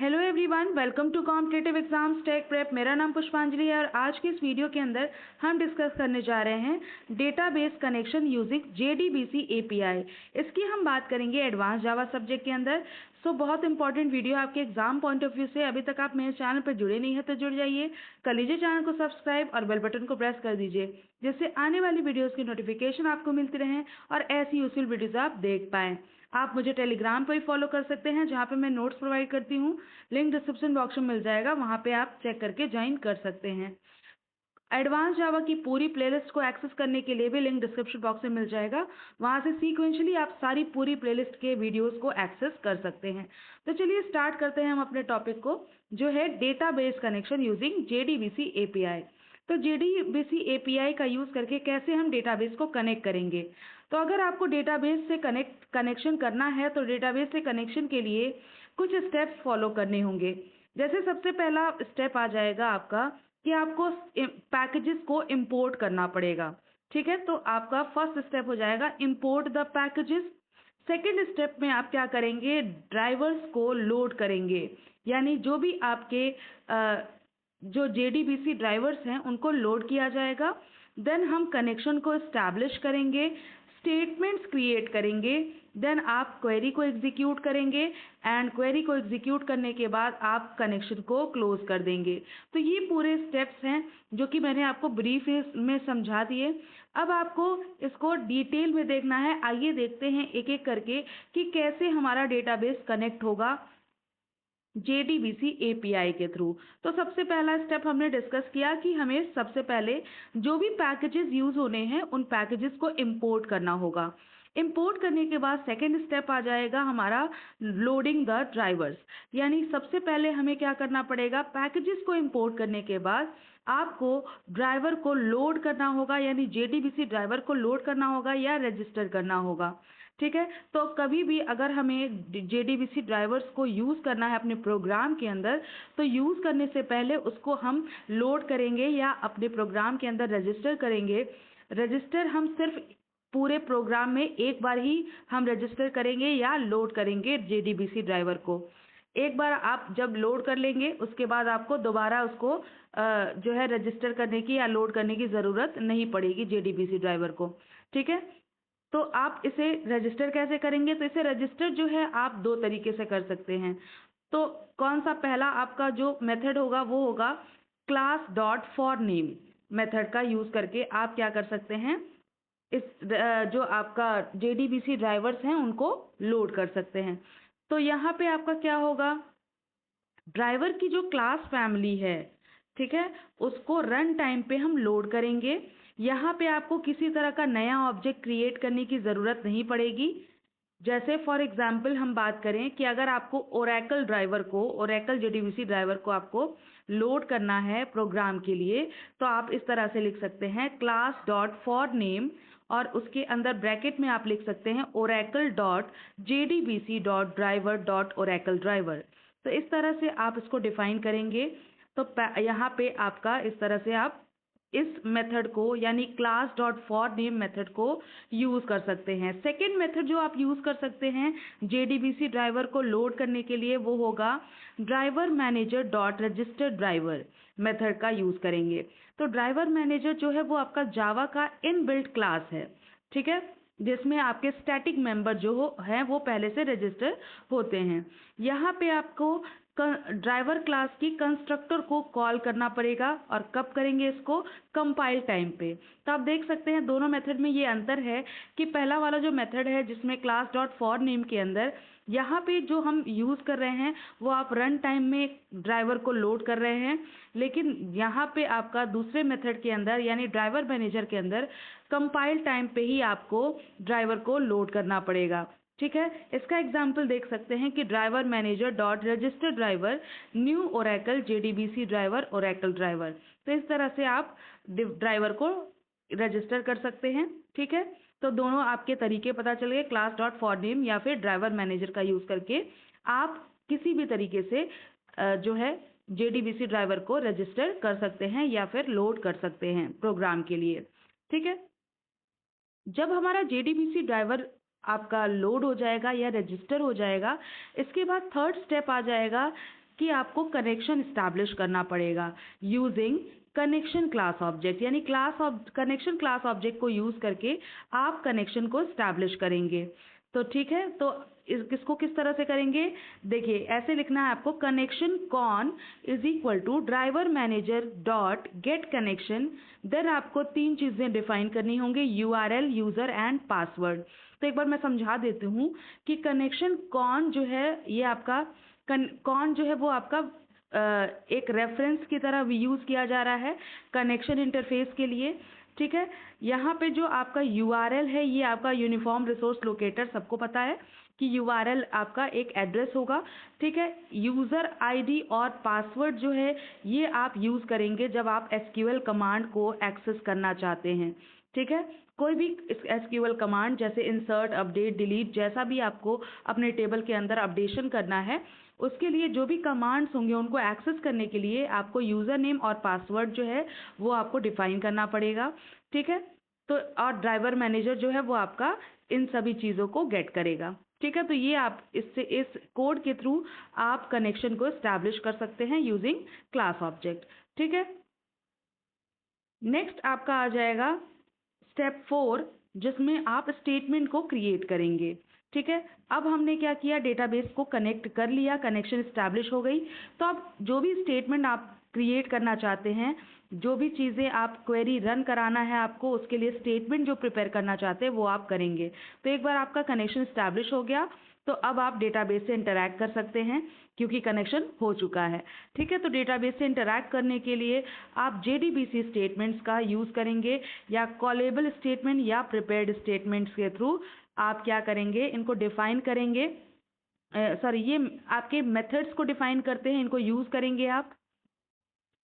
Hello everyone, welcome to competitive exams tech prep. मेरा नाम पुष्पांजलि है और आज के इस वीडियो के अंदर हम डिस्कस करने जा रहे हैं database connection using JDBC API। इसकी हम बात करेंगे एडवांस जावा सब्जेक्ट के अंदर। बहुत इंपॉर्टेंट वीडियो आपके एग्जाम पॉइंट ऑफ व्यू से। अभी तक आप मेरे चैनल पर जुड़े नहीं है तो जुड़ जाइए, कर लीजिए चैनल को सब्सक्राइब और बेल बटन को प्रेस कर दीजिए, जिससे आने वाली वीडियोस की नोटिफिकेशन आपको मिलती रहे और ऐसी यूजफुल वीडियोस आप देख पाएं। आप मुझे टेलीग्राम पर भी फॉलो कर सकते हैं, जहां पे मैं नोट्स प्रोवाइड करती हूँ। लिंक डिस्क्रिप्शन बॉक्स में मिल जाएगा, वहां पे आप चेक करके ज्वाइन कर सकते हैं। एडवांस जावा की पूरी प्लेलिस्ट को एक्सेस करने के लिए भी लिंक डिस्क्रिप्शन बॉक्स में मिल जाएगा, वहां से सीक्वेंशियली आप सारी पूरी प्लेलिस्ट के वीडियोस को एक्सेस कर सकते हैं। तो चलिए स्टार्ट करते हैं हम अपने टॉपिक को, जो है database connection using JDBC API। तो JDBC API का यूज करके कैसे हम डेटाबेस को कनेक्ट करेंगे। तो अगर आपको डेटाबेस से कनेक्शन करना है तो डेटाबेस से कनेक्शन के लिए कुछ स्टेप्स फॉलो करने होंगे। जैसे सबसे पहला स्टेप आ जाएगा आपका कि आपको पैकेजेस को इंपोर्ट करना पड़ेगा। ठीक है, तो आपका फर्स्ट स्टेप हो जाएगा import the packages. Second step में आप क्या करेंगे, ड्राइवर्स को लोड करेंगे, यानी जो भी आपके जो JDBC ड्राइवर्स हैं उनको लोड किया जाएगा। देन हम कनेक्शन को एस्टैब्लिश करेंगे, स्टेटमेंट्स क्रिएट करेंगे, देन आप क्वेरी को एग्जीक्यूट करेंगे एंड क्वेरी को एग्जीक्यूट करने के बाद आप कनेक्शन को क्लोज कर देंगे। तो ये पूरे स्टेप्स हैं जो कि मैंने आपको ब्रीफ में समझा दिए। अब आपको इसको डिटेल में देखना है। आइए देखते हैं एक एक करके कि कैसे हमारा डेटाबेस कनेक्ट होगा JDBC API के थ्रू। तो सबसे पहला स्टेप हमने डिस्कस किया कि हमें सबसे पहले जो भी पैकेजेस यूज होने हैं उन पैकेजेस को इंपोर्ट करना होगा। इंपोर्ट करने के बाद सेकेंड स्टेप आ जाएगा हमारा लोडिंग द ड्राइवर्स, यानी सबसे पहले हमें क्या करना पड़ेगा, पैकेजेस को इंपोर्ट करने के बाद आपको ड्राइवर को लोड करना होगा, यानी JDBC ड्राइवर को लोड करना होगा या रजिस्टर करना होगा। ठीक है, तो कभी भी अगर हमें JDBC ड्राइवर्स को यूज करना है अपने प्रोग्राम के अंदर, तो यूज करने से पहले उसको हम लोड करेंगे या अपने प्रोग्राम के अंदर रजिस्टर करेंगे। रजिस्टर हम सिर्फ पूरे प्रोग्राम में एक बार ही हम रजिस्टर करेंगे या लोड करेंगे JDBC ड्राइवर को। एक बार आप जब लोड कर लेंगे उसके बाद आपको दोबारा उसको जो है रजिस्टर करने की या लोड करने की ज़रूरत नहीं पड़ेगी JDBC ड्राइवर को। ठीक है, तो आप इसे रजिस्टर कैसे करेंगे, तो इसे रजिस्टर जो है आप दो तरीके से कर सकते हैं। तो कौन सा पहला आपका जो मेथड होगा वो होगा class dot for name method का यूज करके आप क्या कर सकते हैं, इस जो आपका JDBC ड्राइवर्स हैं उनको लोड कर सकते हैं। तो यहाँ पे आपका क्या होगा, ड्राइवर की जो क्लास फैमिली है, ठीक है, उसको रन टाइम पे हम लोड करेंगे। यहाँ पे आपको किसी तरह का नया ऑब्जेक्ट क्रिएट करने की ज़रूरत नहीं पड़ेगी। जैसे फॉर एग्जांपल हम बात करें कि अगर आपको ओरेकल JDBC ड्राइवर को आपको लोड करना है प्रोग्राम के लिए, तो आप इस तरह से लिख सकते हैं क्लास डॉट फॉर नेम और उसके अंदर ब्रैकेट में आप लिख सकते हैं Oracle dot JDBC dot driver dot Oracle driver. तो इस तरह से आप इसको डिफाइन करेंगे। तो यहाँ पे आपका इस तरह से आप इस मेथड को यानी class dot for name method को यूज कर सकते हैं। सेकेंड मेथड जो आप यूज कर सकते हैं JDBC ड्राइवर को लोड करने के लिए वो होगा driver manager dot register driver method का यूज करेंगे। तो ड्राइवर मैनेजर जो है वो आपका जावा का इनबिल्ट क्लास है, ठीक है, जिसमें आपके स्टैटिक मेंबर जो है वो पहले से रजिस्टर होते हैं। यहाँ पे आपको ड्राइवर क्लास की कंस्ट्रक्टर को कॉल करना पड़ेगा, और कब करेंगे इसको, कंपाइल टाइम पे। तो आप देख सकते हैं दोनों मेथड में ये अंतर है कि पहला वाला जो मेथड है जिसमें क्लास डॉट फॉर नेम के अंदर यहाँ पे जो हम यूज कर रहे हैं वो आप रन टाइम में ड्राइवर को लोड कर रहे हैं, लेकिन यहाँ पे आपका दूसरे मेथड के अंदर यानी ड्राइवर मैनेजर के अंदर कंपाइल टाइम पे ही आपको ड्राइवर को लोड करना पड़ेगा। ठीक है, इसका एग्जाम्पल देख सकते हैं कि driver manager dot register driver new Oracle JDBC driver Oracle driver. तो इस तरह से आप ड्राइवर को रजिस्टर कर सकते हैं। ठीक है, तो दोनों आपके तरीके पता चल गए, क्लास डॉट फॉर नेम या फिर ड्राइवर मैनेजर का यूज करके आप किसी भी तरीके से जो है JDBC ड्राइवर को रजिस्टर कर सकते हैं या फिर लोड कर सकते हैं प्रोग्राम के लिए। ठीक है, जब हमारा JDBC ड्राइवर आपका लोड हो जाएगा या रजिस्टर हो जाएगा, इसके बाद थर्ड स्टेप आ जाएगा कि आपको कनेक्शन इस्टेब्लिश करना पड़ेगा यूजिंग कनेक्शन क्लास ऑब्जेक्ट, यानी कनेक्शन क्लास ऑब्जेक्ट को यूज करके आप कनेक्शन को इस्टेब्लिश करेंगे। तो ठीक है, तो किसको किस तरह से करेंगे, देखिए ऐसे लिखना है आपको, connection con is equal to driver manager dot get connection. देन आपको 3 चीजें डिफाइन करनी होंगी, यूआरएल, यूजर एंड पासवर्ड। तो एक बार मैं समझा देती हूँ कि कनेक्शन कॉन जो है ये आपका कॉन जो है वो आपका एक रेफरेंस की तरह यूज किया जा रहा है कनेक्शन इंटरफेस के लिए। ठीक है, यहाँ पे जो आपका यूआरएल है ये आपका यूनिफॉर्म रिसोर्स लोकेटर, सबको पता है कि यूआरएल आपका एक एड्रेस होगा। ठीक है, यूजर आईडी और पासवर्ड जो है ये आप यूज करेंगे जब आप एसक्यूएल कमांड को एक्सेस करना चाहते हैं। ठीक है, कोई भी एसक्यूएल कमांड जैसे इंसर्ट, अपडेट, डिलीट, जैसा भी आपको अपने टेबल के अंदर अपडेशन करना है, उसके लिए जो भी कमांड्स होंगे उनको एक्सेस करने के लिए आपको यूजर नेम और पासवर्ड जो है वो आपको डिफाइन करना पड़ेगा। ठीक है, तो और ड्राइवर मैनेजर जो है वो आपका इन सभी चीज़ों को गेट करेगा। ठीक है, तो ये आप इस कोड के थ्रू आप कनेक्शन को एस्टैब्लिश कर सकते हैं यूजिंग क्लास ऑब्जेक्ट। ठीक है, नेक्स्ट आपका आ जाएगा स्टेप 4, जिसमें आप स्टेटमेंट को क्रिएट करेंगे। ठीक है, अब हमने क्या किया, डेटाबेस को कनेक्ट कर लिया, कनेक्शन इस्टेब्लिश हो गई। तो अब जो भी स्टेटमेंट आप क्रिएट करना चाहते हैं, जो भी चीज़ें आप क्वेरी रन कराना है आपको, उसके लिए स्टेटमेंट जो प्रिपेयर करना चाहते हैं वो आप करेंगे। तो एक बार आपका कनेक्शन इस्टेब्लिश हो गया तो अब आप डेटाबेस से इंटरैक्ट कर सकते हैं क्योंकि कनेक्शन हो चुका है। ठीक है, तो डेटाबेस से इंटरैक्ट करने के लिए आप JDBC स्टेटमेंट्स का यूज़ करेंगे या कॉलेबल स्टेटमेंट या प्रिपेयर्ड स्टेटमेंट्स के थ्रू आप क्या करेंगे, इनको डिफाइन करेंगे। ये आपके मेथड्स को डिफाइन करते हैं, इनको यूज़ करेंगे आप।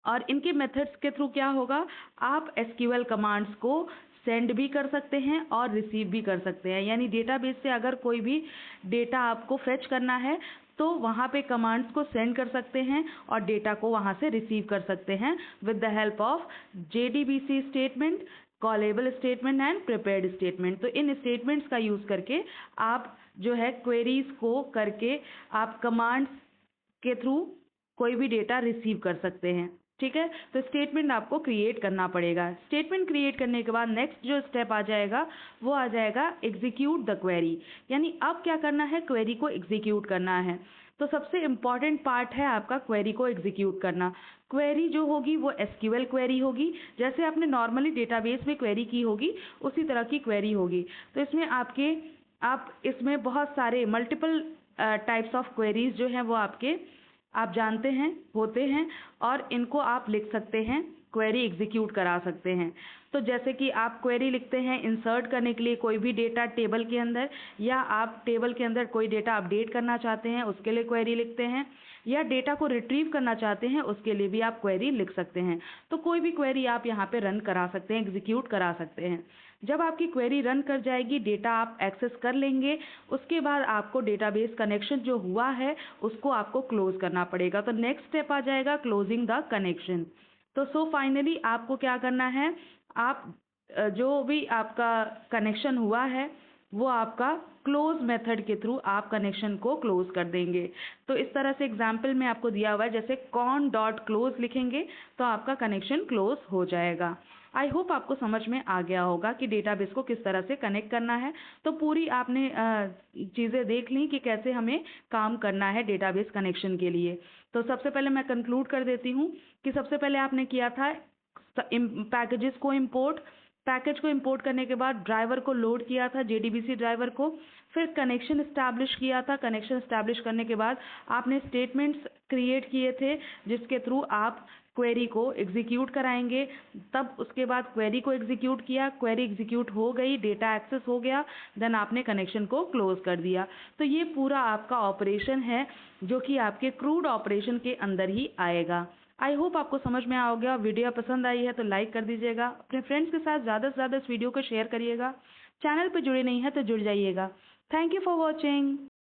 और इनके मेथड्स के थ्रू क्या होगा, आप एसक्यूएल कमांड्स को सेंड भी कर सकते हैं और रिसीव भी कर सकते हैं। यानी डेटाबेस से अगर कोई भी डेटा आपको फेच करना है तो वहाँ पे कमांड्स को सेंड कर सकते हैं और डेटा को वहाँ से रिसीव कर सकते हैं with the help of JDBC statement, callable statement and prepared statement. तो इन स्टेटमेंट्स का यूज़ करके आप जो है क्वेरीज को करके आप कमांड्स के थ्रू कोई भी डेटा रिसीव कर सकते हैं। ठीक है, तो स्टेटमेंट आपको क्रिएट करना पड़ेगा। स्टेटमेंट क्रिएट करने के बाद नेक्स्ट जो स्टेप आ जाएगा वो आ जाएगा एग्जीक्यूट द क्वेरी, यानी अब क्या करना है, क्वेरी को एग्जीक्यूट करना है। तो सबसे इम्पॉर्टेंट पार्ट है आपका क्वेरी को एग्जीक्यूट करना। क्वेरी जो होगी वो एसक्यूएल क्वेरी होगी, जैसे आपने नॉर्मली डेटाबेस में क्वेरी की होगी उसी तरह की क्वेरी होगी। तो इसमें आप इसमें बहुत सारे मल्टीपल टाइप्स ऑफ क्वेरीज जो हैं वो आप जानते हैं होते हैं और इनको आप लिख सकते हैं, क्वेरी एग्जीक्यूट करा सकते हैं। तो जैसे कि आप क्वेरी लिखते हैं इंसर्ट करने के लिए कोई भी डेटा टेबल के अंदर, या आप टेबल के अंदर कोई डेटा अपडेट करना चाहते हैं उसके लिए क्वेरी लिखते हैं, या डेटा को रिट्रीव करना चाहते हैं उसके लिए भी आप क्वेरी लिख सकते हैं। तो कोई भी क्वेरी आप यहाँ पे रन करा सकते हैं, एग्जीक्यूट करा सकते हैं। जब आपकी क्वेरी रन कर जाएगी, डेटा आप एक्सेस कर लेंगे, उसके बाद आपको डेटाबेस कनेक्शन जो हुआ है उसको आपको क्लोज करना पड़ेगा। तो नेक्स्ट स्टेप आ जाएगा क्लोजिंग द कनेक्शन। तो फाइनली आपको क्या करना है, आप जो भी आपका कनेक्शन हुआ है वो आपका क्लोज मेथड के थ्रू आप कनेक्शन को क्लोज कर देंगे। तो इस तरह से एग्जाम्पल में आपको दिया हुआ है, जैसे कॉन डॉट क्लोज लिखेंगे तो आपका कनेक्शन क्लोज हो जाएगा। आई होप आपको समझ में आ गया होगा कि डेटाबेस को किस तरह से कनेक्ट करना है। तो पूरी आपने चीज़ें देख ली कि कैसे हमें काम करना है डेटाबेस कनेक्शन के लिए। तो सबसे पहले मैं कंक्लूड कर देती हूँ कि सबसे पहले आपने किया था पैकेज को इंपोर्ट करने के बाद ड्राइवर को लोड किया था, JDBC ड्राइवर को, फिर कनेक्शन इस्टेब्लिश किया था। कनेक्शन इस्टेब्लिश करने के बाद आपने स्टेटमेंट्स क्रिएट किए थे जिसके थ्रू आप क्वेरी को एग्जीक्यूट कराएंगे। तब उसके बाद क्वेरी को एग्जीक्यूट किया, क्वेरी एग्जीक्यूट हो गई, डेटा एक्सेस हो गया, देन आपने कनेक्शन को क्लोज कर दिया। तो ये पूरा आपका ऑपरेशन है जो कि आपके क्रूड ऑपरेशन के अंदर ही आएगा। आई होप आपको समझ में आ गया। वीडियो पसंद आई है तो लाइक कर दीजिएगा, अपने फ्रेंड्स के साथ ज़्यादा से ज़्यादा इस वीडियो को शेयर करिएगा। चैनल पर जुड़े नहीं हैं तो जुड़ जाइएगा। Thank you for watching.